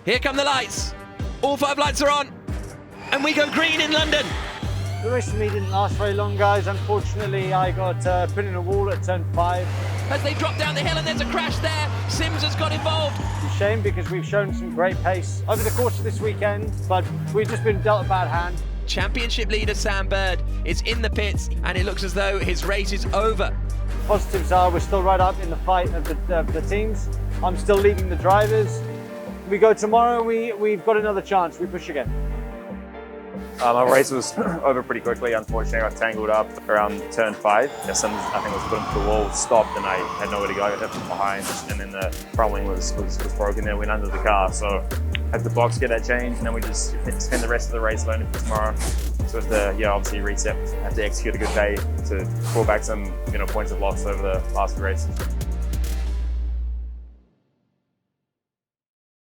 Here come the lights. All 5 lights are on. And we go green in London. The race for me didn't last very long, guys. Unfortunately, I got put in a wall at turn 5. As they drop down the hill and there's a crash there, Sims has got involved. It's a shame because we've shown some great pace over the course of this weekend, but we've just been dealt a bad hand. Championship leader Sam Bird is in the pits and it looks as though his race is over. Positives are we're still right up in the fight of the teams. I'm still leading the drivers. We go tomorrow, we've got another chance. We push again. My race was over pretty quickly. Unfortunately, I got tangled up around turn 5. Sims, I think, was put into the wall, stopped, and I had nowhere to go. I got hit from behind, and then the front wing was broken. Then went under the car, so I had to box, get that changed, and then we just spend the rest of the race learning for tomorrow. So with the obviously reset, have to execute a good day to pull back some points of loss over the last few races.